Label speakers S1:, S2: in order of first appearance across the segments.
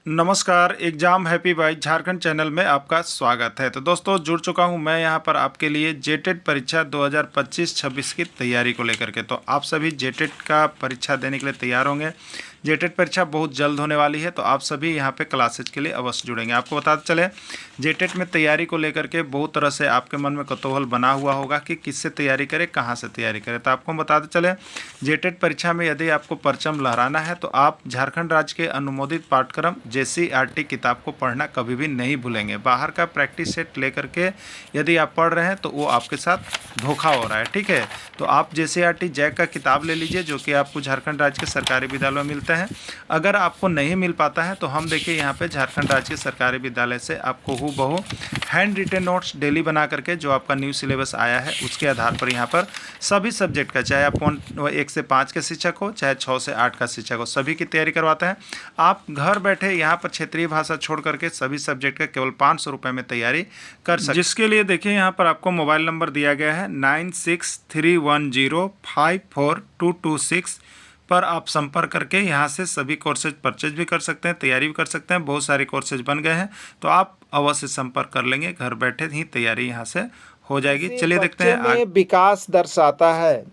S1: नमस्कार, exam happy by Jharkhand channel में आपका स्वागत है। तो दोस्तों जुड़ चुका हूं मैं यहां पर आपके लिए जेटेट परीक्षा 2025-26 की तैयारी को लेकर के। तो आप सभी जेटेट का परीक्षा देने के लिए तैयार होंगे। जेटेट परीक्षा बहुत जल्द होने वाली है, तो आप सभी यहां पे क्लासेज के लिए अवश्य जुड़ेंगे। आपको बताते चले, जेटेट में तैयारी को लेकर के बहुत तरह से आपके मन में कौतूहल बना हुआ होगा कि किससे तैयारी करें, कहाँ से तैयारी करें। तो आपको बताते चले, जेटेट परीक्षा में यदि आपको परचम लहराना है तो आप झारखंड राज्य के अनुमोदित पाठ्यक्रम JCERT किताब को पढ़ना कभी भी नहीं भूलेंगे। बाहर का प्रैक्टिस सेट लेकर के यदि आप पढ़ रहे हैं तो वो आपके साथ धोखा हो रहा है, ठीक है। तो आप JCERT जैक का किताब ले लीजिए, जो कि आपको झारखंड राज्य के सरकारी विद्यालयों में मिलते हैं। अगर आपको नहीं मिल पाता है तो हम देखिए यहाँ पे झारखंड राज्य के सरकारी विद्यालय से आपको हूबहू हैंड रिटेन नोट्स डेली बना करके, जो आपका न्यू सिलेबस आया है उसके आधार पर यहाँ पर सभी सब्जेक्ट का, चाहे आप 1 से 5 के शिक्षक हो, चाहे 6 से 8 का शिक्षक हो, सभी की तैयारी करवाते हैं। आप घर बैठे यहाँ पर क्षेत्रीय भाषा छोड़ करके सभी सब्जेक्ट का केवल 500 रुपये में तैयारी कर सकते हैं। जिसके लिए देखिए यहाँ पर आपको मोबाइल नंबर दिया गया है 9631054226 पर आप संपर्क करके यहाँ से सभी कोर्सेज परचेज भी कर सकते हैं, तैयारी भी कर सकते हैं। बहुत सारे कोर्सेज बन गए हैं, तो आप अवश्य संपर्क कर लेंगे। घर बैठे ही तैयारी यहाँ से हो जाएगी। चलिए देखते हैं।
S2: में विकास दर्शाता है,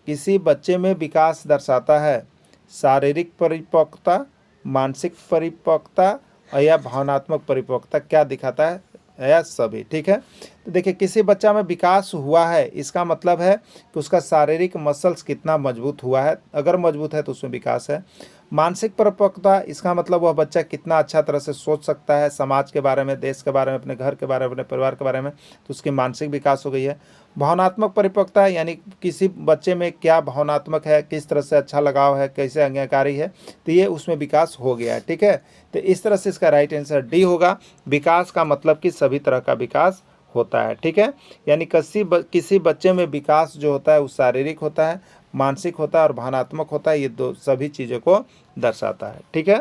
S2: किसी बच्चे में विकास दर्शाता है शारीरिक परिपक्वता, मानसिक परिपक्वता या भावनात्मक परिपक्वता। क्या दिखाता है? या सभी, ठीक है। तो देखिए, किसी बच्चा में विकास हुआ है, इसका मतलब है कि उसका शारीरिक मसल्स कितना मजबूत हुआ है। अगर मजबूत है तो उसमें विकास है। मानसिक परिपक्वता, इसका मतलब वह बच्चा कितना अच्छा तरह से सोच सकता है, समाज के बारे में, देश के बारे में, अपने घर के बारे में, अपने परिवार के बारे में, तो उसकी मानसिक विकास हो गई है। भावनात्मक परिपक्वता यानी किसी बच्चे में क्या भावनात्मक है, किस तरह से अच्छा लगाव है, कैसे आज्ञाकारी है, तो ये उसमें विकास हो गया है, ठीक है। तो इस तरह से इसका राइट आंसर डी होगा। विकास का मतलब कि सभी तरह का विकास होता है, ठीक है। यानी किसी बच्चे में विकास जो होता है वो शारीरिक होता है, मानसिक होता है और भावनात्मक होता है। ये दो सभी चीज़ों को दर्शाता है, ठीक है।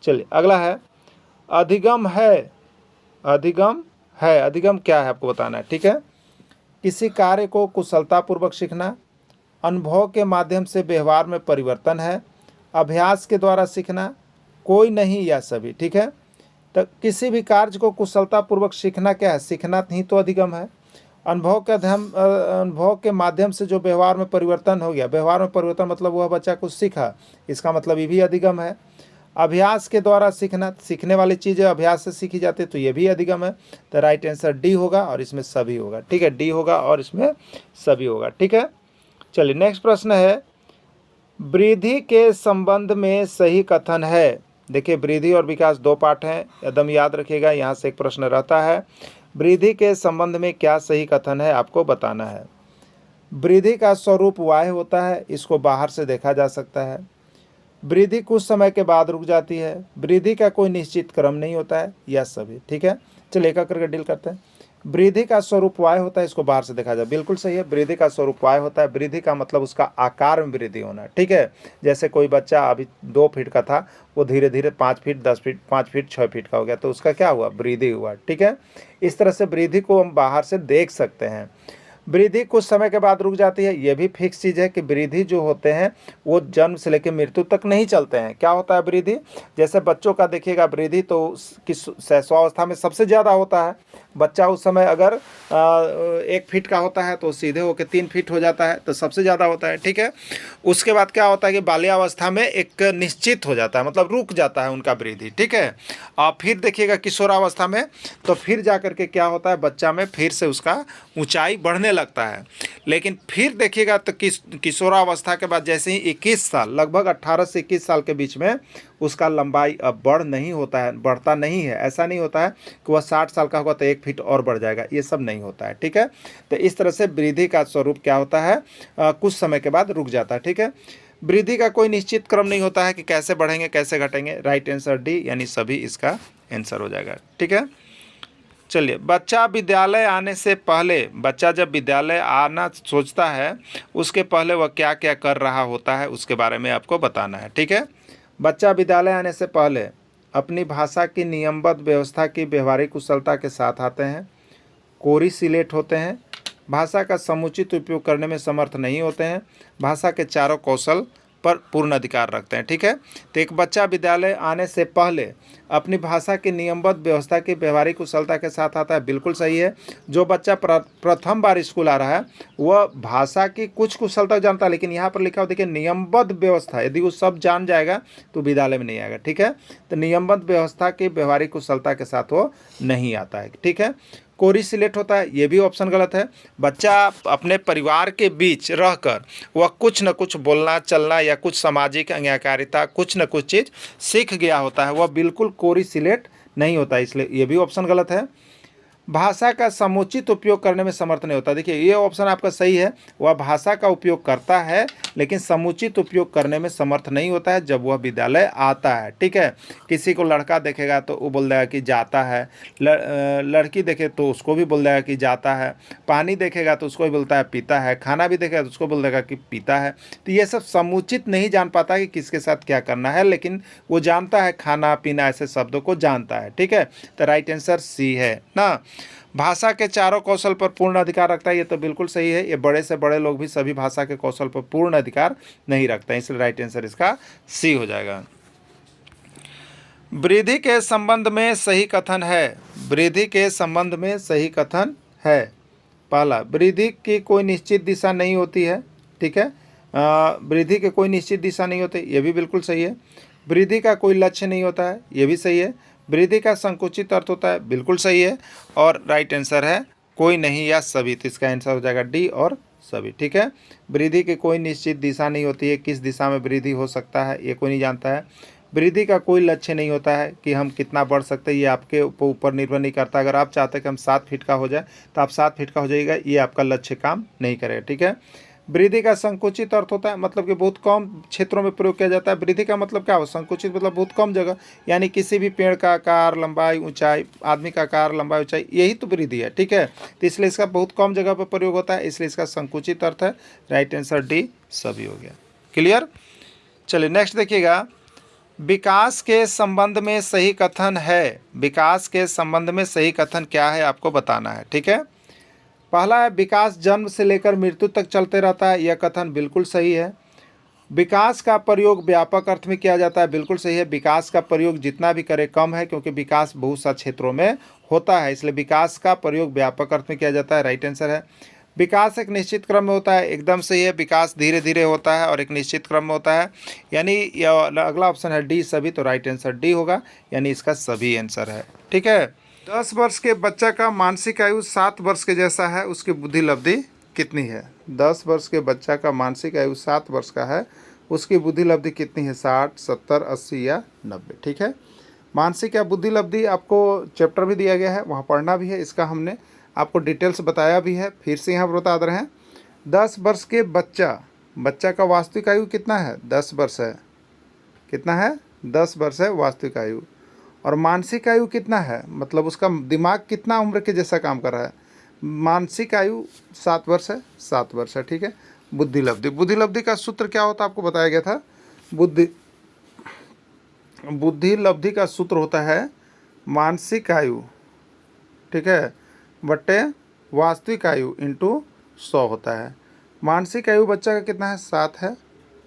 S2: चलिए अगला है अधिगम है। अधिगम है, अधिगम क्या है आपको बताना है, ठीक है। किसी कार्य को कुशलतापूर्वक सीखना, अनुभव के माध्यम से व्यवहार में परिवर्तन है, अभ्यास के द्वारा सीखना, कोई नहीं या सभी, ठीक है। तो किसी भी कार्य को कुशलतापूर्वक सीखना क्या है? सीखना ही तो अधिगम है। अनुभव के माध्यम से जो व्यवहार में परिवर्तन हो गया, व्यवहार में परिवर्तन मतलब वह बच्चा कुछ सीखा, इसका मतलब ये भी अधिगम है। अभ्यास के द्वारा सीखना, सीखने वाली चीज़ें अभ्यास से सीखी जाती है, तो ये भी अधिगम है। तो राइट आंसर डी होगा और इसमें सभी होगा, ठीक है। डी होगा और इसमें सभी होगा, ठीक है। चलिए नेक्स्ट प्रश्न है, वृद्धि के संबंध में सही कथन है। देखिए, वृद्धि और विकास दो पार्ट हैं, एकदम याद रखिएगा। यहाँ से एक प्रश्न रहता है, वृद्धि के संबंध में क्या सही कथन है, आपको बताना है। वृद्धि का स्वरूप वाह्य होता है, इसको बाहर से देखा जा सकता है। वृद्धि कुछ समय के बाद रुक जाती है। वृद्धि का कोई निश्चित क्रम नहीं होता है, या सभी, ठीक है। चलिए एक करके डील करते हैं। वृद्धि का स्वरूप वाह्य होता है, इसको बाहर से देखा जाए, बिल्कुल सही है। वृद्धि का स्वरूप वाह्य होता है। वृद्धि का मतलब उसका आकार में वृद्धि होना, ठीक है। जैसे कोई बच्चा अभी 2 फीट का था, वो धीरे धीरे 5 फीट, 10 फीट, 5 फीट, 6 फीट का हो गया, तो उसका क्या हुआ? वृद्धि हुआ, ठीक है। इस तरह से वृद्धि को हम बाहर से देख सकते हैं। वृद्धि कुछ समय के बाद रुक जाती है, ये भी फिक्स चीज़ है कि वृद्धि जो होते हैं वो जन्म से लेकर मृत्यु तक नहीं चलते हैं। क्या होता है वृद्धि? जैसे बच्चों का देखिएगा, वृद्धि तो किस शैशवावस्था में सबसे ज़्यादा होता है। बच्चा उस समय अगर 1 फीट का होता है तो सीधे होकर 3 फीट हो जाता है, तो सबसे ज़्यादा होता है, ठीक है। उसके बाद क्या होता है कि बाल्यावस्था में एक निश्चित हो जाता है, मतलब रुक जाता है उनका वृद्धि, ठीक है। और फिर देखिएगा किशोरावस्था में, तो फिर जा करके क्या होता है, बच्चा में फिर से उसका ऊंचाई बढ़ने लगता है। लेकिन फिर देखिएगा तो किशोरावस्था के बाद जैसे ही 21 साल, लगभग 18 से 21 साल के बीच में उसका लंबाई अब बढ़ता नहीं है। ऐसा नहीं होता है कि वह 60 साल का होगा तो 1 फीट और बढ़ जाएगा, ये सब नहीं होता है, ठीक है। तो इस तरह से वृद्धि का स्वरूप क्या होता है, कुछ समय के बाद रुक जाता है, ठीक है। वृद्धि का कोई निश्चित क्रम नहीं होता है कि कैसे बढ़ेंगे कैसे घटेंगे। राइट आंसर डी, यानी सभी इसका आंसर हो जाएगा, ठीक है। चलिए, बच्चा जब विद्यालय आना सोचता है, उसके पहले वह क्या क्या कर रहा होता है, उसके बारे में आपको बताना है, ठीक है। बच्चा विद्यालय आने से पहले अपनी भाषा की नियमबद्ध व्यवस्था की व्यवहारिक कुशलता के साथ आते हैं, कोरी सिलेट होते हैं, भाषा का समुचित उपयोग करने में समर्थ नहीं होते हैं, भाषा के चारों कौशल पर पूर्ण अधिकार रखते हैं। ठीक है, तो एक बच्चा विद्यालय आने से पहले अपनी भाषा की नियमबद्ध व्यवस्था की व्यवहारिक कुशलता के साथ आता है, बिल्कुल सही है। जो बच्चा प्रथम बार स्कूल आ रहा है वह भाषा की कुछ कुशलता जानता है, लेकिन यहाँ पर लिखा हो देखिए नियमबद्ध व्यवस्था, यदि वो सब जान जाएगा तो विद्यालय में नहीं आएगा। ठीक है, तो नियमबद्ध व्यवस्था की व्यवहारिक कुशलता के साथ वो नहीं आता है। ठीक है, कोरी सिलेक्ट होता है, ये भी ऑप्शन गलत है। बच्चा अपने परिवार के बीच रहकर वह कुछ न कुछ बोलना चलना या कुछ सामाजिक आज्ञाकारिता कुछ न कुछ चीज़ सीख गया होता है, वह बिल्कुल कोरी सिलेक्ट नहीं होता, इसलिए ये भी ऑप्शन गलत है। भाषा का समुचित उपयोग करने में समर्थ नहीं होता, देखिए ये ऑप्शन आपका सही है, वह भाषा का उपयोग करता है लेकिन समुचित उपयोग करने में समर्थ नहीं होता है जब वह विद्यालय आता है। ठीक है, किसी को लड़का देखेगा तो वो बोल देगा कि जाता है, लड़की देखे तो उसको भी बोल देगा कि जाता है, पानी देखेगा तो उसको भी बोलता है पीता है, खाना भी देखेगा तो उसको बोल देगा कि पीता है। तो ये सब समुचित नहीं जान पाता कि किसके साथ क्या करना है, लेकिन वो जानता है खाना पीना ऐसे शब्दों को जानता है। ठीक है, तो राइट आंसर सी है ना। भाषा के चारों कौशल पर पूर्ण अधिकार रखता है, ये तो बिल्कुल सही है। ये बड़े से बड़े लोग भी सभी भाषा के कौशल पर पूर्ण अधिकार नहीं रखते हैं, इसलिए राइट आंसर इसका सी हो जाएगा। वृद्धि के संबंध में सही कथन है, वृद्धि के संबंध में सही कथन है। पहला, वृद्धि की कोई निश्चित दिशा नहीं होती है। ठीक है, वृद्धि की कोई निश्चित दिशा नहीं होती, ये भी बिल्कुल सही है। वृद्धि का कोई लक्ष्य नहीं होता है, ये भी सही है। वृद्धि का संकुचित अर्थ होता है, बिल्कुल सही है। और राइट आंसर है कोई नहीं या सभी, तो इसका आंसर हो जाएगा डी और सभी। ठीक है, वृद्धि की कोई निश्चित दिशा नहीं होती है, किस दिशा में वृद्धि हो सकता है ये कोई नहीं जानता है। वृद्धि का कोई लक्ष्य नहीं होता है कि हम कितना बढ़ सकते हैं, ये आपके ऊपर निर्भर नहीं करता। अगर आप चाहते हैं कि हम 7 फीट का हो जाए तो आप 7 फीट का हो जाइएगा, ये आपका लक्ष्य काम नहीं करेगा। ठीक है, वृद्धि का संकुचित अर्थ होता है, मतलब कि बहुत कम क्षेत्रों में प्रयोग किया जाता है। वृद्धि का मतलब क्या हो, संकुचित मतलब बहुत कम जगह, यानी किसी भी पेड़ का आकार लंबाई ऊंचाई, आदमी का आकार लंबाई ऊंचाई, यही तो वृद्धि है। ठीक है, तो इसलिए इसका बहुत कम जगह पर प्रयोग होता है, इसलिए इसका संकुचित अर्थ है। राइट आंसर डी सभी हो गया। क्लियर, चलिए नेक्स्ट देखिएगा। विकास के संबंध में सही कथन है, विकास के संबंध में सही कथन क्या है आपको बताना है। ठीक है, पहला है विकास जन्म से लेकर मृत्यु तक चलते रहता है, यह कथन बिल्कुल सही है। विकास का प्रयोग व्यापक अर्थ में किया जाता है, बिल्कुल सही है। विकास का प्रयोग जितना भी करे कम है, क्योंकि विकास बहुत सा क्षेत्रों में होता है, इसलिए विकास का प्रयोग व्यापक अर्थ में किया जाता है। राइट आंसर है। विकास एक निश्चित क्रम में होता है, एकदम सही है। विकास धीरे धीरे होता है और एक निश्चित क्रम में होता है, यानी यह अगला ऑप्शन है डी सभी, तो राइट आंसर डी होगा, यानी इसका सभी आंसर है। ठीक है, 10 वर्ष के बच्चा का मानसिक आयु 7 वर्ष के जैसा है, उसकी बुद्धि लब्धि कितनी है। 10 वर्ष के बच्चा का मानसिक आयु 7 वर्ष का है, उसकी बुद्धि लब्धि कितनी है, 60, 70, 80 या 90। ठीक है, मानसिक या बुद्धि लब्धि आपको चैप्टर भी दिया गया है, वहाँ पढ़ना भी है, इसका हमने आपको डिटेल्स बताया भी है, फिर से यहाँ पर बता दे रहे हैं। 10 वर्ष के बच्चा का वास्तविक आयु कितना है, 10 वर्ष है। कितना है, 10 वर्ष है वास्तविक आयु। और मानसिक आयु कितना है, मतलब उसका दिमाग कितना उम्र के जैसा काम कर रहा है। मानसिक आयु 7 वर्ष है, 7 वर्ष है। ठीक है, बुद्धि लब्धि का सूत्र क्या होता है आपको बताया गया था। बुद्धि लब्धि का सूत्र होता है मानसिक आयु, ठीक है, बट्टे वास्तविक आयु इंटू 100 होता है। मानसिक आयु बच्चा का कितना है, 7 है,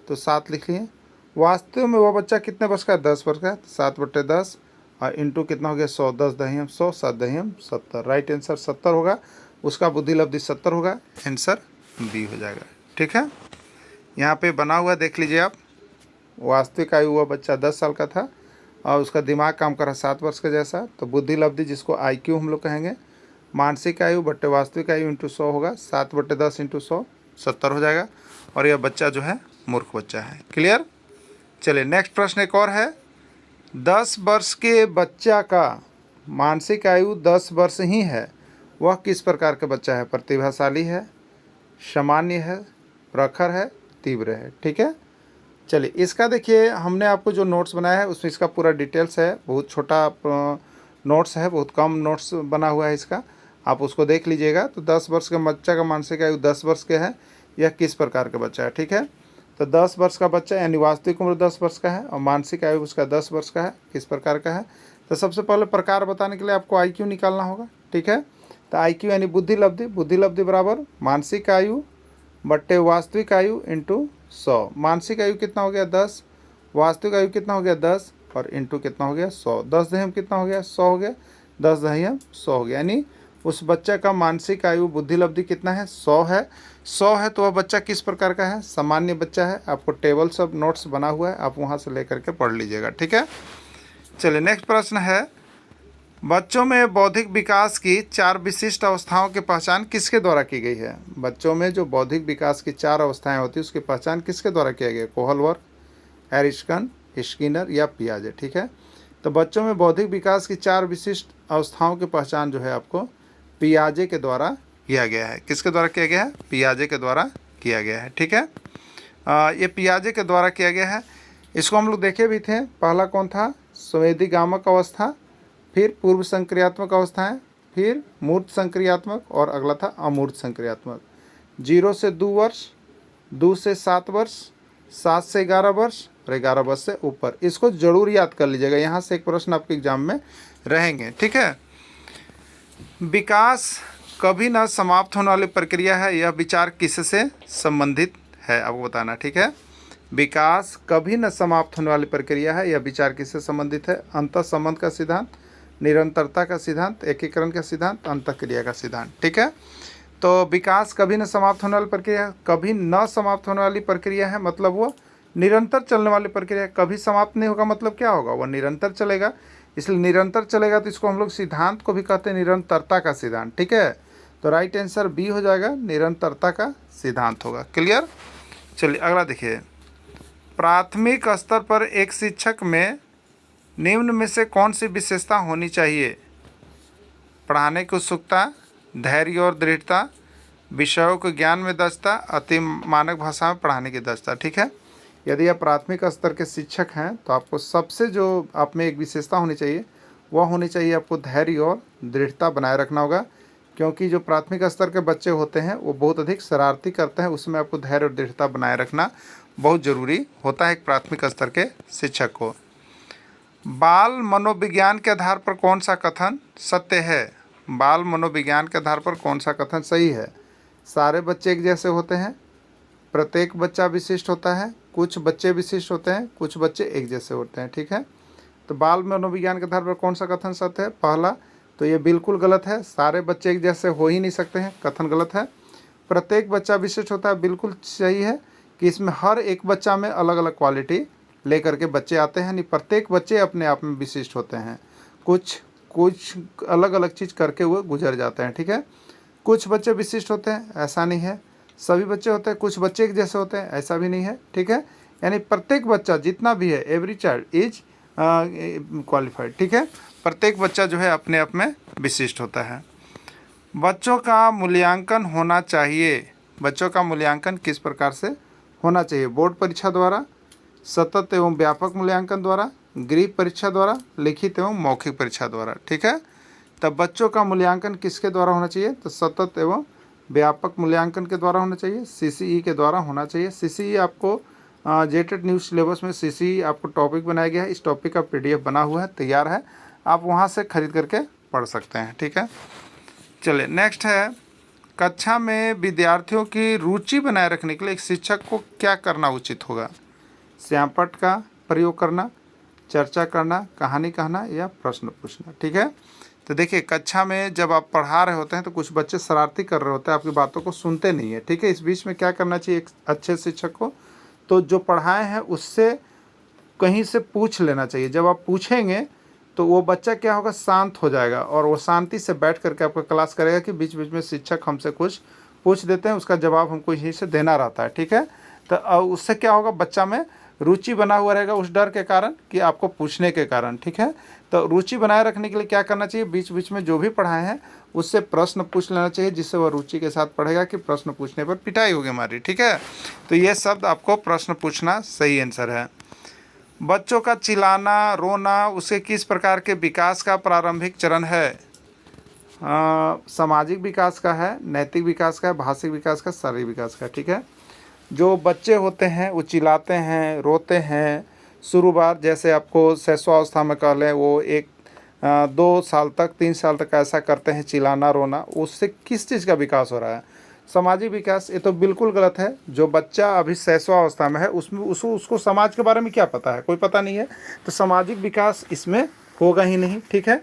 S2: तो 7 लिख लिए। वास्तव में वह बच्चा कितने वर्ष का है, 10 वर्ष का है, 7/10 और इंटू कितना हो गया, 100, 10 दहियम 100, 7 दहियम 70। राइट आंसर 70 होगा, उसका बुद्धि लब्धि 70 होगा, आंसर बी हो जाएगा। ठीक है, यहाँ पे बना हुआ देख लीजिए आप। वास्तविक आयु हुआ बच्चा 10 साल का था और उसका दिमाग काम कर रहा 7 वर्ष का जैसा, तो बुद्धि लब्धि जिसको IQ हम लोग कहेंगे, मानसिक आयु बट्टे वास्तविक आयु इंटू 100 होगा, 7/10 इंटू 100 70 हो जाएगा। और यह बच्चा जो है मूर्ख बच्चा है। क्लियर, चलिए नेक्स्ट प्रश्न एक और है। 10 वर्ष के बच्चा का मानसिक आयु 10 वर्ष ही है, वह किस प्रकार का बच्चा है, प्रतिभाशाली है, सामान्य है, प्रखर है, तीव्र है। ठीक है, चलिए इसका देखिए हमने आपको जो नोट्स बनाया है उसमें इसका पूरा डिटेल्स है, बहुत छोटा नोट्स है, बहुत कम नोट्स बना हुआ है इसका, आप उसको देख लीजिएगा। तो 10 वर्ष के बच्चा का मानसिक आयु 10 वर्ष के है, यह किस प्रकार का बच्चा है। ठीक है, तो 10 वर्ष का बच्चा यानी वास्तविक उम्र 10 वर्ष का है और मानसिक आयु उसका 10 वर्ष का है, किस प्रकार का है। तो सबसे पहले प्रकार बताने के लिए आपको IQ निकालना होगा। ठीक है, तो IQ यानी बुद्धि लब्धि बराबर मानसिक आयु बट्टे वास्तविक आयु इंटू 100। मानसिक आयु कितना हो गया 10, वास्तविक आयु कितना हो गया 10 और इंटू कितना हो गया 100। 10 दहम कितना हो गया 100 हो गया, 10 दहम 100 हो गया। यानी उस बच्चे का मानसिक आयु बुद्धि लब्धि कितना है 100 है। 100 है तो वह बच्चा किस प्रकार का है, सामान्य बच्चा है। आपको टेबल सब नोट्स बना हुआ है, आप वहाँ से लेकर के पढ़ लीजिएगा, ठीक है। चलिए नेक्स्ट प्रश्न है, बच्चों में बौद्धिक विकास की 4 विशिष्ट अवस्थाओं की पहचान किसके द्वारा की गई है। बच्चों में जो बौद्धिक विकास की 4 अवस्थाएं होती है उसकी पहचान किसके द्वारा किया गया, कोहलवर्ग, एरिस्टन, स्किनर या पियाजे, ठीक है। तो बच्चों में बौद्धिक विकास की 4 विशिष्ट अवस्थाओं की पहचान जो है आपको पियाजे के द्वारा किया गया है। किसके द्वारा किया गया है, पियाजे के द्वारा किया गया है, ठीक है। ये पियाजे के द्वारा किया गया है। इसको हम लोग देखे भी थे। पहला कौन था, संवेदीगामक अवस्था, फिर पूर्व संक्रियात्मक अवस्थाएं, फिर मूर्त संक्रियात्मक और अगला था अमूर्त संक्रियात्मक। 0 से 2 वर्ष, 2 से 7 वर्ष, 7 से 11 वर्ष और 11 वर्ष से ऊपर। इसको जरूर याद कर लीजिएगा, यहाँ से एक प्रश्न आपके एग्जाम में रहेंगे, ठीक है। विकास कभी न समाप्त होने वाली प्रक्रिया है, यह विचार किससे संबंधित है आपको बताना, ठीक है। विकास कभी न समाप्त होने वाली प्रक्रिया है, यह विचार किससे संबंधित है। अंतः संबंध का सिद्धांत, निरंतरता का सिद्धांत, एकीकरण का सिद्धांत, अंतःक्रिया का सिद्धांत, ठीक है। तो विकास कभी न समाप्त होने वाली प्रक्रिया, कभी न समाप्त होने वाली प्रक्रिया है मतलब वो निरंतर चलने वाली प्रक्रिया। कभी समाप्त नहीं होगा मतलब क्या होगा, वह निरंतर चलेगा। इसलिए निरंतर चलेगा तो इसको हम लोग सिद्धांत को भी कहते हैं निरंतरता का सिद्धांत, ठीक है। तो राइट आंसर बी हो जाएगा, निरंतरता का सिद्धांत होगा। क्लियर। चलिए अगला देखिए, प्राथमिक स्तर पर एक शिक्षक में निम्न में से कौन सी विशेषता होनी चाहिए। पढ़ाने की उत्सुकता, धैर्य और दृढ़ता, विषयों के ज्ञान में दक्षता, अति मानक भाषा में पढ़ाने की दक्षता, ठीक है। यदि आप प्राथमिक स्तर के शिक्षक हैं तो आपको सबसे जो आप में एक विशेषता होनी चाहिए वह होनी चाहिए आपको धैर्य और दृढ़ता बनाए रखना होगा। क्योंकि जो प्राथमिक स्तर के बच्चे होते हैं वो बहुत अधिक शरारती करते हैं, उसमें आपको धैर्य और दृढ़ता बनाए रखना बहुत ज़रूरी होता है एक प्राथमिक स्तर के शिक्षक को। बाल मनोविज्ञान के आधार पर कौन सा कथन सत्य है। बाल मनोविज्ञान के आधार पर कौन सा कथन सही है। सारे बच्चे एक जैसे होते हैं, प्रत्येक बच्चा विशिष्ट होता है, कुछ बच्चे विशिष्ट होते हैं, कुछ बच्चे एक जैसे होते हैं, ठीक है। तो बाल मनोविज्ञान के आधार पर कौन सा कथन सत्य है। पहला तो ये बिल्कुल गलत है, सारे बच्चे एक जैसे हो ही नहीं सकते हैं, कथन गलत है। प्रत्येक बच्चा विशिष्ट होता है, बिल्कुल सही है कि इसमें हर एक बच्चा में अलग अलग क्वालिटी लेकर के बच्चे आते हैं, नहीं प्रत्येक बच्चे अपने आप में विशिष्ट होते हैं, कुछ अलग अलग चीज़ करके वो गुजर जाते हैं, ठीक है। कुछ बच्चे विशिष्ट होते हैं, ऐसा नहीं है सभी बच्चे होते हैं, कुछ बच्चे एक जैसे होते हैं, ऐसा भी नहीं है, ठीक है। यानी प्रत्येक बच्चा जितना भी है, एवरी चाइल्ड इज क्वालिफाइड, ठीक है। प्रत्येक बच्चा जो है अपने आप में विशिष्ट होता है। बच्चों का मूल्यांकन होना चाहिए। बच्चों का मूल्यांकन किस प्रकार से होना चाहिए। बोर्ड परीक्षा द्वारा, सतत एवं व्यापक मूल्यांकन द्वारा, गृह परीक्षा द्वारा, लिखित एवं मौखिक परीक्षा द्वारा, ठीक है। तब बच्चों का मूल्यांकन किसके द्वारा होना चाहिए, तो सतत एवं व्यापक मूल्यांकन के द्वारा होना चाहिए, सीसीई के द्वारा होना चाहिए। सीसीई आपको जेटेड न्यूज़ सिलेबस में सीसीई आपको टॉपिक बनाया गया है, इस टॉपिक का पीडीएफ बना हुआ है, तैयार है, आप वहां से खरीद करके पढ़ सकते हैं, ठीक है। चलिए नेक्स्ट है, कक्षा में विद्यार्थियों की रुचि बनाए रखने के लिए एक शिक्षक को क्या करना उचित होगा। श्यामपट्ट का प्रयोग करना, चर्चा करना, कहानी कहना या प्रश्न पूछना, ठीक है। तो देखिए कक्षा में जब आप पढ़ा रहे होते हैं तो कुछ बच्चे शरारती कर रहे होते हैं, आपकी बातों को सुनते नहीं है, ठीक है। इस बीच में क्या करना चाहिए एक अच्छे शिक्षक को, तो जो पढ़ाए हैं उससे कहीं से पूछ लेना चाहिए। जब आप पूछेंगे तो वो बच्चा क्या होगा, शांत हो जाएगा और वो शांति से बैठ करके आपका क्लास करेगा कि बीच बीच में शिक्षक हमसे कुछ पूछ देते हैं, उसका जवाब हमको यहीं से देना रहता है, ठीक है। तो उससे क्या होगा, बच्चा में रुचि बना हुआ रहेगा उस डर के कारण कि आपको पूछने के कारण, ठीक है। तो रुचि बनाए रखने के लिए क्या करना चाहिए, बीच बीच में जो भी पढ़ाए हैं उससे प्रश्न पूछ लेना चाहिए, जिससे वह रुचि के साथ पढ़ेगा कि प्रश्न पूछने पर पिटाई होगी हमारी, ठीक है। तो ये शब्द आपको प्रश्न पूछना सही आंसर है। बच्चों का चिल्लाना, रोना उसके किस प्रकार के विकास का प्रारंभिक चरण है। सामाजिक विकास का है, नैतिक विकास का है, भाषिक विकास का, शारीरिक विकास का, ठीक है। जो बच्चे होते हैं वो चिल्लाते हैं, रोते हैं, शुरू बार जैसे आपको शैशवावस्था में कह लें वो 1-2 साल तक 3 साल तक ऐसा करते हैं चिल्लाना रोना, उससे किस चीज़ का विकास हो रहा है, सामाजिक विकास, ये तो बिल्कुल गलत है। जो बच्चा अभी शैशवावस्था में है उसमें उसको समाज के बारे में क्या पता है, कोई पता नहीं है, तो सामाजिक विकास इसमें होगा ही नहीं। ठीक है।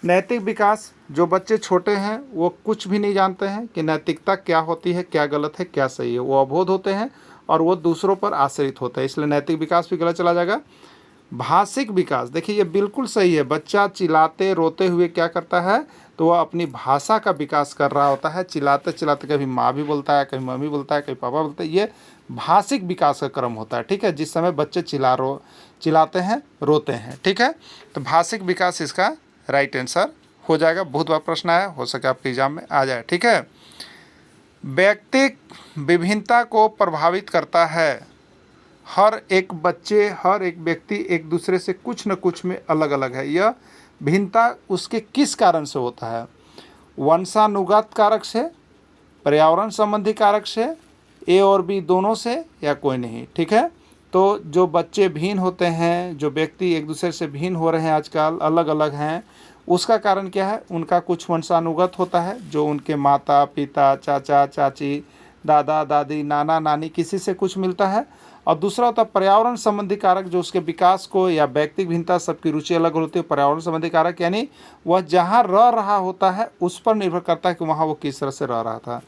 S2: नैतिक विकास, जो बच्चे छोटे हैं वो कुछ भी नहीं जानते हैं कि नैतिकता क्या होती है, क्या गलत है, क्या सही है, वो अबोध होते हैं और वो दूसरों पर आश्रित होते हैं, इसलिए नैतिक विकास भी गलत चला जाएगा। भाषिक विकास, देखिए ये बिल्कुल सही है। बच्चा चिल्लाते रोते हुए क्या करता है, तो वह अपनी भाषा का विकास कर रहा होता है। चिल्लाते चिल्लाते कभी माँ भी बोलता है, कभी मम्मी बोलता है, कभी पापा बोलते हैं, ये भाषिक विकास का क्रम होता है। ठीक है, जिस समय बच्चे चिल्लाते हैं, रोते हैं। ठीक है, तो भाषिक विकास इसका राइट आंसर हो जाएगा। बहुत बार प्रश्न आया, हो सके आपके एग्जाम में आ जाए। ठीक है। व्यक्तिक विभिन्नता को प्रभावित करता है। हर एक बच्चे, हर एक व्यक्ति एक दूसरे से कुछ न कुछ में अलग अलग है। यह भिन्नता उसके किस कारण से होता है? वंशानुगत कारक से, पर्यावरण संबंधी कारक से, ए और बी दोनों से, या कोई नहीं। ठीक है, तो जो बच्चे भिन्न होते हैं, जो व्यक्ति एक दूसरे से भिन्न हो रहे हैं आजकल, अलग अलग हैं, उसका कारण क्या है? उनका कुछ वंशानुगत होता है, जो उनके माता पिता, चाचा चाची, दादा दादी, नाना नानी, किसी से कुछ मिलता है। और दूसरा होता है पर्यावरण संबंधी कारक, जो उसके विकास को, या व्यक्तिक भिन्नता, सबकी रुचि अलग होती है। पर्यावरण संबंधी कारक यानी वह जहाँ रह रहा होता है उस पर निर्भर करता है कि वहाँ वो किस तरह से रह रहा था।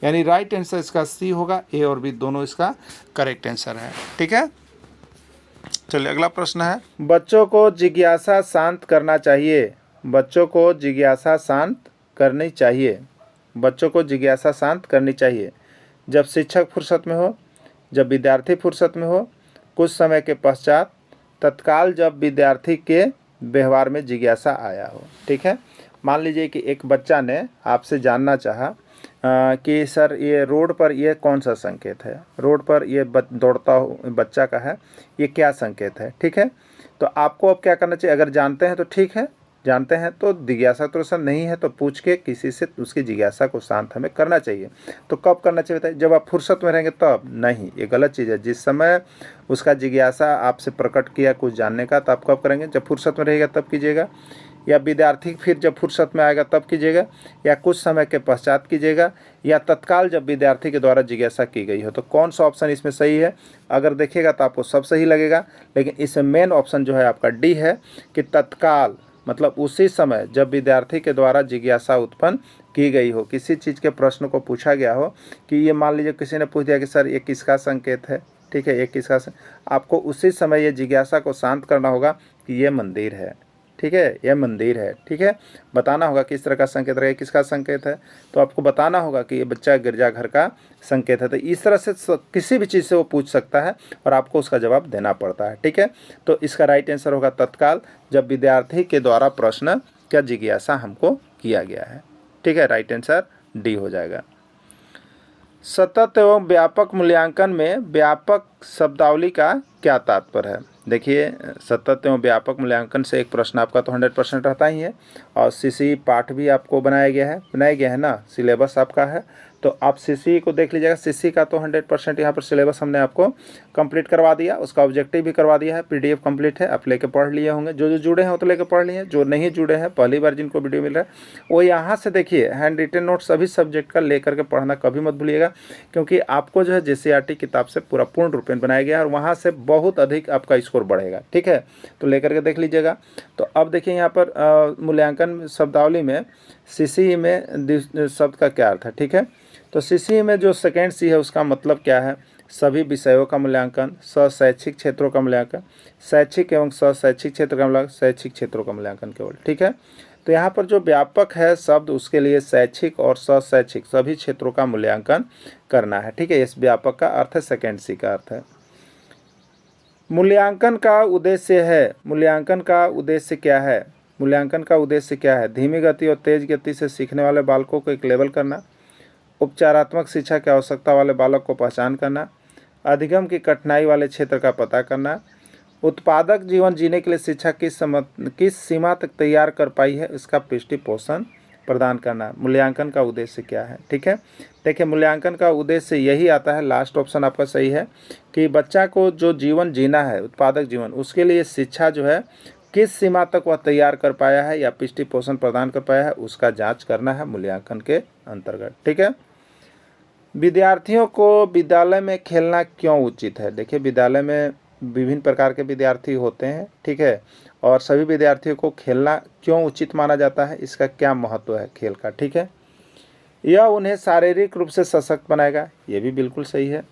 S2: यानी राइट आंसर इसका सी होगा, ए और बी दोनों इसका करेक्ट आंसर है। ठीक है, चलिए अगला प्रश्न है। बच्चों को जिज्ञासा शांत करना चाहिए। बच्चों को जिज्ञासा शांत करनी चाहिए। बच्चों को जिज्ञासा शांत करनी चाहिए जब शिक्षक फुर्सत में हो, जब विद्यार्थी फुर्सत में हो, कुछ समय के पश्चात, तत्काल जब विद्यार्थी के व्यवहार में जिज्ञासा आया हो। ठीक है, मान लीजिए कि एक बच्चा ने आपसे जानना चाहा कि सर ये रोड पर ये कौन सा संकेत है, रोड पर ये दौड़ता बच्चा का है, ये क्या संकेत है। ठीक है, तो आपको अब क्या करना चाहिए? अगर जानते हैं तो ठीक है, जानते हैं तो जिज्ञासा तो सर नहीं है तो पूछ के किसी से उसकी जिज्ञासा को शांत हमें करना चाहिए। तो कब करना चाहिए बताइए? जब आप फुर्सत में रहेंगे तब नहीं, ये गलत चीज़ है। जिस समय उसका जिज्ञासा आपसे प्रकट किया कुछ जानने का, तो आप कब करेंगे? जब फुर्सत में रहेगा तब कीजिएगा, या विद्यार्थी फिर जब फुर्सत में आएगा तब कीजिएगा, या कुछ समय के पश्चात कीजिएगा, या तत्काल जब विद्यार्थी के द्वारा जिज्ञासा की गई हो। तो कौन सा ऑप्शन इसमें सही है? अगर देखिएगा तो आपको सब सही लगेगा, लेकिन इसमें मेन ऑप्शन जो है आपका डी है कि तत्काल, मतलब उसी समय जब विद्यार्थी के द्वारा जिज्ञासा उत्पन्न की गई हो, किसी चीज़ के प्रश्न को पूछा गया हो कि ये मान लीजिए किसी ने पूछ दिया कि सर ये किसका संकेत है। ठीक है, ये किसका आपको उसी समय ये जिज्ञासा को शांत करना होगा कि ये मंदिर है। ठीक है, यह मंदिर है। ठीक है, बताना होगा किस तरह का संकेत रहेगा, किसका संकेत है, तो आपको बताना होगा कि ये बच्चा गिरजाघर का संकेत है। तो इस तरह से किसी भी चीज़ से वो पूछ सकता है और आपको उसका जवाब देना पड़ता है। ठीक है, तो इसका राइट आंसर होगा तत्काल, जब विद्यार्थी के द्वारा प्रश्न क्या जिज्ञासा हमको किया गया है। ठीक है, राइट आंसर डी हो जाएगा। सतत एवं व्यापक मूल्यांकन में व्यापक शब्दावली का क्या तात्पर्य है? देखिए, सतत एवं व्यापक मूल्यांकन से एक प्रश्न आपका तो 100% रहता ही है, और सीसी पाठ भी आपको बनाया गया है ना, सिलेबस आपका है, तो आप सीसी को देख लीजिएगा। सीसी का तो 100% यहाँ पर सिलेबस हमने आपको कंप्लीट करवा दिया, उसका ऑब्जेक्टिव भी करवा दिया है, पीडीएफ कंप्लीट है, आप लेके पढ़ लिए होंगे। जो जो जुड़े हैं वो तो लेके पढ़ लिए, जो नहीं जुड़े हैं, पहली बार जिनको वीडियो मिल रहा है वो यहाँ से देखिए, हैंड रिटन नोट सभी सब्जेक्ट का लेकर के पढ़ना कभी मत भूलिएगा, क्योंकि आपको जो है JCERT किताब से पूरा पूर्ण रूप में बनाया गया है और वहाँ से बहुत अधिक आपका स्कोर बढ़ेगा। ठीक है, तो लेकर के देख लीजिएगा। तो अब देखिए यहाँ पर मूल्यांकन शब्दावली में सीसी में शब्द का क्या अर्थ है। ठीक है, तो सीसी में जो सेकेंड सी है उसका मतलब क्या है? सभी विषयों का मूल्यांकन, शैक्षिक क्षेत्रों का मूल्यांकन, शैक्षिक एवं शैक्षिक क्षेत्र का मूल्यांकन, शैक्षिक क्षेत्रों का मूल्यांकन केवल। ठीक है, तो यहाँ पर जो व्यापक है शब्द, उसके लिए शैक्षिक और शैक्षिक सभी क्षेत्रों का मूल्यांकन करना है। ठीक है, इस व्यापक का अर्थ है, सेकेंड सी का अर्थ है। मूल्यांकन का उद्देश्य है, मूल्यांकन का उद्देश्य क्या है? मूल्यांकन का उद्देश्य क्या है? धीमी गति और तेज गति से सीखने वाले बालकों को एक लेवल करना, उपचारात्मक शिक्षा की आवश्यकता वाले बालक को पहचान करना, अधिगम की कठिनाई वाले क्षेत्र का पता करना, उत्पादक जीवन जीने के लिए शिक्षा किस सीमा तक तैयार कर पाई है, इसका पृष्ठि पोषण प्रदान करना। मूल्यांकन का उद्देश्य क्या है? ठीक है, देखिए मूल्यांकन का उद्देश्य यही आता है, लास्ट ऑप्शन आपका सही है, कि बच्चा को जो जीवन जीना है, उत्पादक जीवन, उसके लिए शिक्षा जो है किस सीमा तक वह तैयार कर पाया है या पृष्ठि पोषण प्रदान कर पाया है, उसका जांच करना है मूल्यांकन के अंतर्गत। ठीक है, विद्यार्थियों को विद्यालय में खेलना क्यों उचित है? देखिए, विद्यालय में विभिन्न प्रकार के विद्यार्थी होते हैं, ठीक है, और सभी विद्यार्थियों को खेलना क्यों उचित माना जाता है, इसका क्या महत्व है खेल का, ठीक है। यह उन्हें शारीरिक रूप से सशक्त बनाएगा, ये भी बिल्कुल सही है।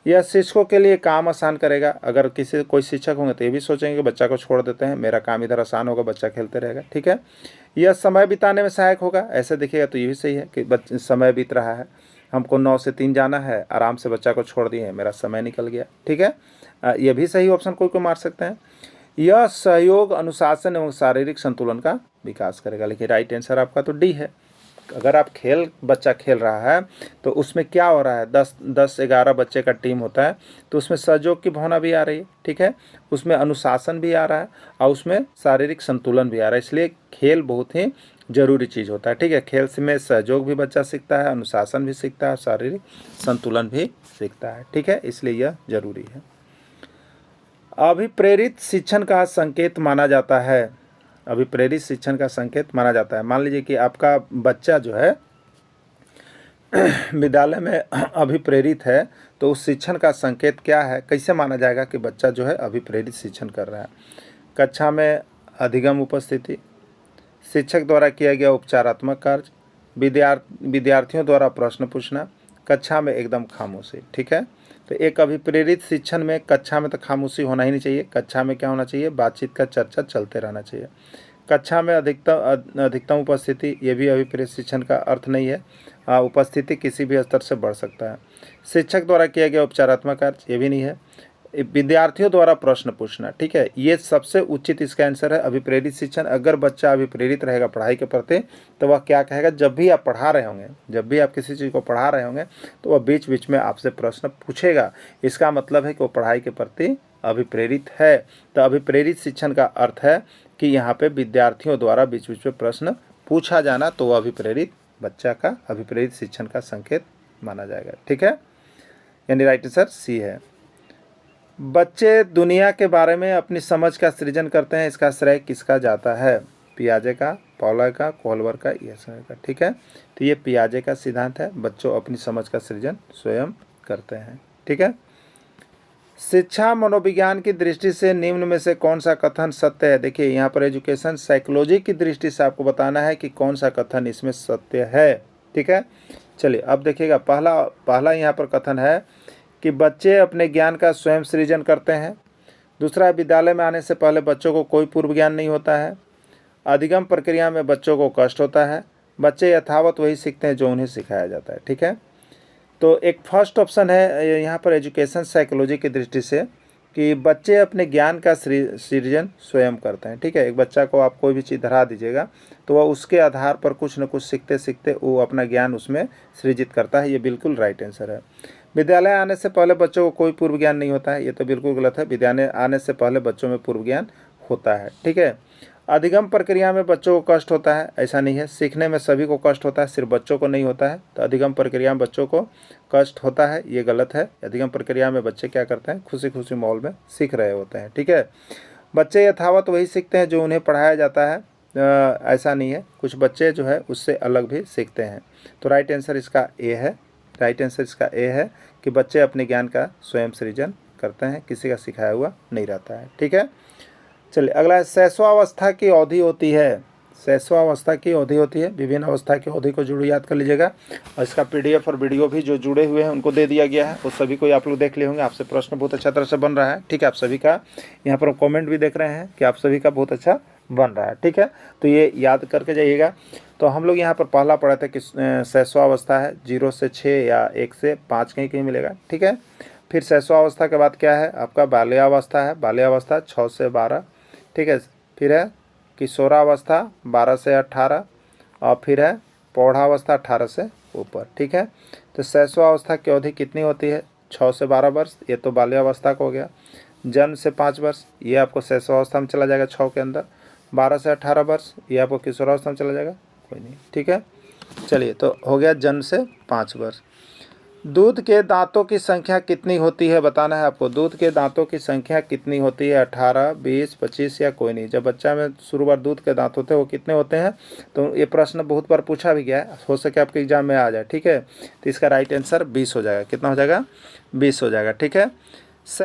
S2: यह शिक्षकों के लिए काम आसान करेगा। अगर कोई शिक्षक होंगे तो ये भी सोचेंगे कि बच्चा को छोड़ देते हैं, मेरा काम इधर आसान होगा, बच्चा खेलते रहेगा, ठीक है। यह समय बिताने में सहायक होगा, ऐसे देखिएगा तो ये भी सही है कि समय बीत रहा है, हमको 9 से 3 जाना है, आराम से बच्चा को छोड़ दिए, मेरा समय निकल गया, ठीक है। ये भी सही ऑप्शन कोई मार सकते हैं। यह सहयोग, अनुशासन एवं शारीरिक संतुलन का विकास करेगा, लेकिन राइट आंसर आपका तो डी है। अगर आप बच्चा खेल रहा है तो उसमें क्या हो रहा है, 10-11 बच्चे का टीम होता है, तो उसमें सहयोग की भावना भी आ रही है, ठीक है, उसमें अनुशासन भी आ रहा है और उसमें शारीरिक संतुलन भी आ रहा है। इसलिए खेल बहुत ही जरूरी चीज़ होता है, ठीक है। खेल में सहयोग भी बच्चा सीखता है, अनुशासन भी सीखता है, शारीरिक संतुलन भी सीखता है, ठीक है, इसलिए यह जरूरी है। अभिप्रेरित शिक्षण का संकेत माना जाता है, अभिप्रेरित शिक्षण का संकेत माना जाता है। मान लीजिए कि आपका बच्चा जो है विद्यालय में अभिप्रेरित है, तो उस शिक्षण का संकेत क्या है, कैसे माना जाएगा कि बच्चा जो है अभिप्रेरित शिक्षण कर रहा है? कक्षा में अधिगम उपस्थिति, शिक्षक द्वारा किया गया उपचारात्मक कार्य, विद्यार्थियों द्वारा प्रश्न पूछना, कक्षा में एकदम खामोशी, ठीक है। तो एक अभिप्रेरित शिक्षण में कक्षा में तो खामोशी होना ही नहीं चाहिए, कक्षा में क्या होना चाहिए, बातचीत का चर्चा चलते रहना चाहिए। कक्षा में अधिकतम उपस्थिति, ये भी अभिप्रेरित शिक्षण का अर्थ नहीं है। उपस्थिति किसी भी स्तर से बढ़ सकता है। शिक्षक द्वारा किया गया उपचारात्मक कार्य, ये भी नहीं है। विद्यार्थियों द्वारा प्रश्न पूछना, ठीक है, ये सबसे उचित इसका आंसर है अभिप्रेरित शिक्षण। अगर बच्चा अभिप्रेरित रहेगा पढ़ाई के प्रति, तो वह क्या कहेगा, जब भी आप पढ़ा रहे होंगे, जब भी आप किसी चीज़ को पढ़ा रहे होंगे, तो वह बीच बीच में आपसे प्रश्न पूछेगा। इसका मतलब है कि वो पढ़ाई के प्रति अभिप्रेरित है। तो अभिप्रेरित शिक्षण का अर्थ है कि यहाँ पे विद्यार्थियों द्वारा बीच बीच में प्रश्न पूछा जाना, तो वह अभिप्रेरित बच्चा का अभिप्रेरित शिक्षण का संकेत माना जाएगा, ठीक है, यानी राइट आंसर सी है। बच्चे दुनिया के बारे में अपनी समझ का सृजन करते हैं, इसका श्रेय किसका जाता है? पियाजे का, पॉलर का, कोहलर का, यह का, ठीक है। तो ये पियाजे का सिद्धांत है, बच्चों अपनी समझ का सृजन स्वयं करते हैं, ठीक है। शिक्षा मनोविज्ञान की दृष्टि से निम्न में से कौन सा कथन सत्य है? देखिए, यहाँ पर एजुकेशन साइकोलॉजी की दृष्टि से आपको बताना है कि कौन सा कथन इसमें सत्य है, ठीक है। चलिए अब देखिएगा, पहला यहाँ पर कथन है कि बच्चे अपने ज्ञान का स्वयं सृजन करते हैं। दूसरा, विद्यालय में आने से पहले बच्चों को कोई पूर्व ज्ञान नहीं होता है। अधिगम प्रक्रिया में बच्चों को कष्ट होता है। बच्चे यथावत वही सीखते हैं जो उन्हें सिखाया जाता है, ठीक है। तो एक फर्स्ट ऑप्शन है यहाँ पर एजुकेशन साइकोलॉजी की दृष्टि से कि बच्चे अपने ज्ञान का सृजन स्वयं करते हैं, ठीक है। एक बच्चा को आप कोई भी चीज़ धरा दीजिएगा तो वह उसके आधार पर कुछ न कुछ सीखते सीखते वो अपना ज्ञान उसमें सृजित करता है, ये बिल्कुल राइट आंसर है। विद्यालय आने से पहले बच्चों को कोई पूर्व ज्ञान नहीं होता है, ये तो बिल्कुल गलत है। विद्यालय आने से पहले बच्चों में पूर्व ज्ञान होता है, ठीक है। अधिगम प्रक्रिया में बच्चों को कष्ट होता है, ऐसा नहीं है। सीखने में सभी को कष्ट होता है, सिर्फ बच्चों को नहीं होता है। तो अधिगम प्रक्रिया में बच्चों को कष्ट होता है, ये गलत है। अधिगम प्रक्रिया में बच्चे क्या करते हैं, खुशी खुशी माहौल में सीख रहे होते हैं, ठीक है। बच्चे यथावत वही सीखते हैं जो उन्हें पढ़ाया जाता है, ऐसा नहीं है। कुछ बच्चे जो है उससे अलग भी सीखते हैं। तो राइट आंसर इसका ए है, राइट आंसर इसका ए है कि बच्चे अपने ज्ञान का स्वयं सृजन करते हैं, किसी का सिखाया हुआ नहीं रहता है, ठीक है। चलिए अगला है, शैशवावस्था की अवधि होती है। शैशवावस्था की अवधि होती है, विभिन्न अवस्था की अवधि को जुड़े याद कर लीजिएगा। और इसका पीडीएफ और वीडियो भी जो जुड़े हुए हैं उनको दे दिया गया है, वो सभी को आप लोग देख लिए होंगे। आपसे प्रश्न बहुत अच्छा तरह से बन रहा है, ठीक है। आप सभी का यहाँ पर कमेंट भी देख रहे हैं कि आप सभी का बहुत अच्छा बन रहा है, ठीक है। तो ये याद करके जाइएगा। तो हम लोग यहाँ पर पहला पढ़े थे कि शैशवावस्था है 0 से 6 या 1 से 5 कहीं कहीं मिलेगा, ठीक है। फिर शैशवावस्था के बाद क्या है आपका, बाल्यावस्था है। बाल्यावस्था 6 से 12, ठीक है। फिर है किशोरावस्था 12 से 18, और फिर है प्रौढ़ावस्था 18 से ऊपर, ठीक है। तो शैशवावस्था की अवधि कितनी होती है, 6 से 12 वर्ष, ये तो बाल्यावस्था का हो गया। जन्म से 5 वर्ष, ये आपको शैशवावस्था में चला जाएगा 6 के अंदर। 12 से 18 वर्ष, ये आपको किशोरावस्था में चला जाएगा, कोई नहीं, ठीक है। चलिए तो हो गया जन्म से 5 वर्ष। दूध के दांतों की संख्या कितनी होती है बताना है आपको। दूध के दांतों की संख्या कितनी होती है, 18, 20, 25 या कोई नहीं। जब बच्चा में शुरू बार दूध के दांत होते हैं वो कितने होते हैं, तो ये प्रश्न बहुत बार पूछा भी गया है, हो सके आपके एग्जाम में आ जाए। ठीक है, तो इसका राइट आंसर 20 हो जाएगा। कितना हो जाएगा, 20 हो जाएगा। ठीक है,